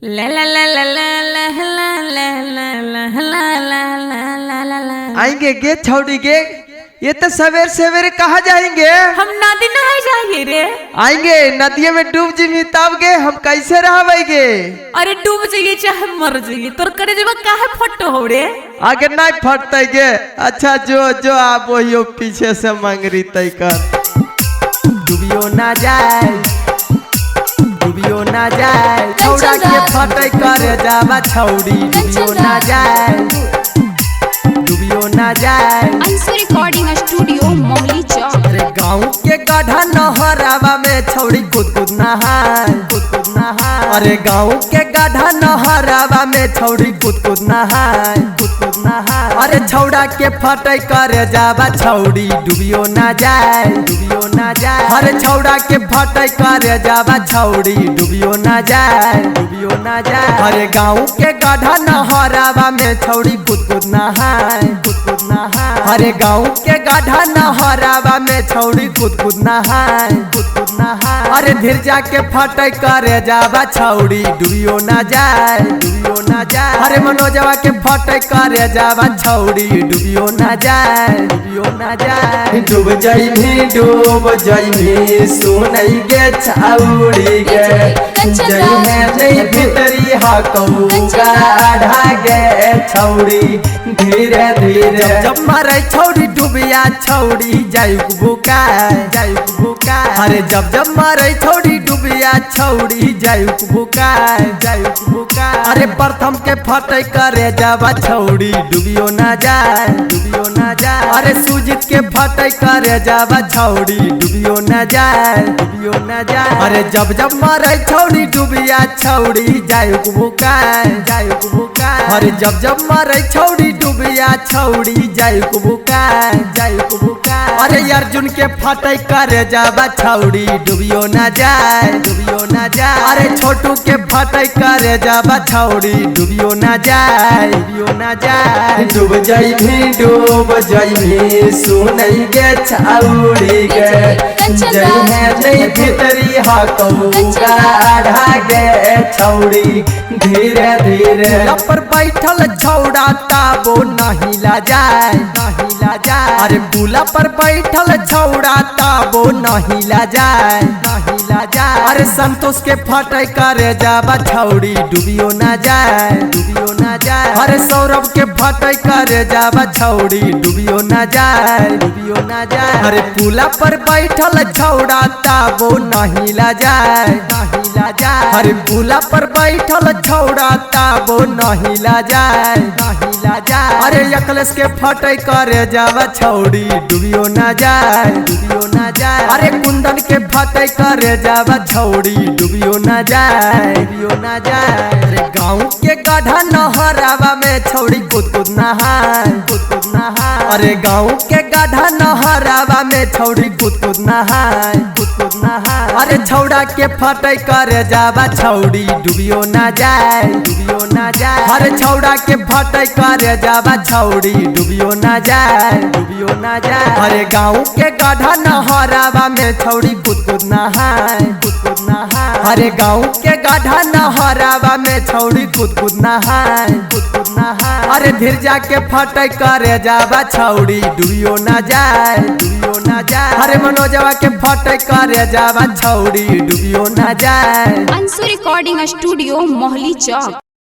ला ला ला ला ला ला ला ला ला ला ला ला ला। आएंगे गे छौड़ी गे, ये तो सवेर सवेरे कहाँ जाएंगे? हम नदी नहाए जाएंगे रे। आएंगे नदिया में डूब जी तब गे हम कैसे रहबेगे? अरे डूब जाइए चाहे मर जाइए, तोर करे जब काहे फटो हो रे? आगे नहीं फटते गे। अच्छा जो जो आप वही पीछे से मंगरी तय कर। डूबियो ना जाए, डूबियो ना जाए, छौड़ा के फटे करे जावा छौड़ी। डूबियो ना जाए, डूबियो ना जाए। अंशु रिकॉर्डिंग स्टूडियो मोहली चौक। अरे गाँव के गढ़ा नहरावा में छौड़ी कूद कूद नहाए, कूद कूद नहाए। अरे गाँव के गढ़ा नहरावा में छौड़ी कूद कूद नहाए, कूद कूद नहाए। अरे छौड़ा के फटे करे जावा छौड़ी। डूबियो ना जाए, डूबियो ना जाए। अरे छौड़ा के फटे करे जावा छौड़ी। डूबियो ना जाए, डूबियो ना जाए। अरे गाँव के गढ़ा नहरावा में छौड़ी कूद कूद नहाए, कूद कूद नहाए। अरे गाँव के गढ़ा नहरावा में छौड़ी कूद कूद नहाए, कूद कूद नहाए। अरे धीर जाके फटे करे जावा छौड़ी। डूबियो ना जाए, डूबियो ना जाए। अरे मनोजवा के फटे करे जावा छौड़ी। डूबियो ना जाए, डूबियो ना जाए। डूब जाइमी, डूब जाइमी, सुनई गे छौड़ी गे। जई में नहीं भीतरी हकौगा ढागे छौड़ी। धीरे धीरे जब मारे छौड़ी डूबिया छौड़ी जाई बुकाए, जाई बुकाए। अरे जब जब मारे छौड़ी डूबिया छौड़ी जाई बुकाए, जाई बुकाए। अरे प्रथम के फटे करे जावा छौड़ी। डूबियो ना जाए, डूबियो ना जाए। अरे सुजीत के फटे करे जावा छौड़ी। डूबियो ना जाए, डूबियो ना जाए। अरे जब जब मारे छौड़ी डूबिया छौड़ी जाई बुकाए, जाई बुकाए। अरे जब जब मारे छौड़ी डूबिया छौड़ी जाई बुकाए, जाई बुकाए। अरे अर्जुन के फटे करे जावा छौड़ी। डूबियो ना जाए, डूबियो ना जाए। अरे छोटू के फटे करे जावा छौड़ी। डूबियो ना जाए, डूबियो ना जाए। डूब जाइमी, डूब जाइमी, सुनई गे छौड़ी गे। जई में नहीं भीतरी हकौगा ढागे छौड़ी। धीरे धीरे पर बैठल छौड़ा ताबो नहीं ला जाए, नहीं ला जाए। अरे पुला पर बैठल छौड़ा ताबो नहीं ला जाए, नहीं ला जाए। अरे संतोष के फटे करे जावा छौड़ी। डूबियो ना जाए, डूबियो ना जाए। अरे सौरभ के फटे करे जावा छौड़ी। डूबियो ना जाए, डूबियो ना जाए। अरे पुला पर बैठल छौड़ा ताबो नहीं ला जाए, नहीं ला जाए। अरे पुला पर बैठल छौड़ा ताबो नहीं ला जाए, नहीं ला जाए। अरे अखिलेश के फटे करे जावा छौड़ी। डूबियो ना जाए, डूबियो ना जाए। अरे कुंदन के फटे करे जावा छौड़ी। डूबियो ना जाए, डूबियो ना जाए। अरे गाँव के गढ़ा नहरावा में छौड़ी कूद कूद नहाए, कूद कूद नहाए। अरे गाँव के गढ़ा नहरावा में छौड़ी कूद कूद नहाए, कूद कूद नहाए। अरे छौड़ा के फटे करे जावा छौड़ी। डूबियो ना जाए, डूबियो ना जाए। अरे छौड़ा के फटे करे जावा छौड़ी। डूबियो ना जाए, डूबियो ना जाए। अरे गाँव के गढ़ा नहरावा में छौड़ी कूद कूद नहाए, कूद कूद नहाए। अरे गाँव के गढ़ा नहरावा में छौड़ी कूद कूद नहाए, कूद कूद नहाए। अरे धीर जाके फटे करे जावा छौड़ी। डूबियो ना जाए, डूबियो ना जाए। अरे मनोजवा के फटे करे जावा छौड़ी। डूबियो ना जाए। अंशु रिकॉर्डिंग स्टूडियो मोहली चौक।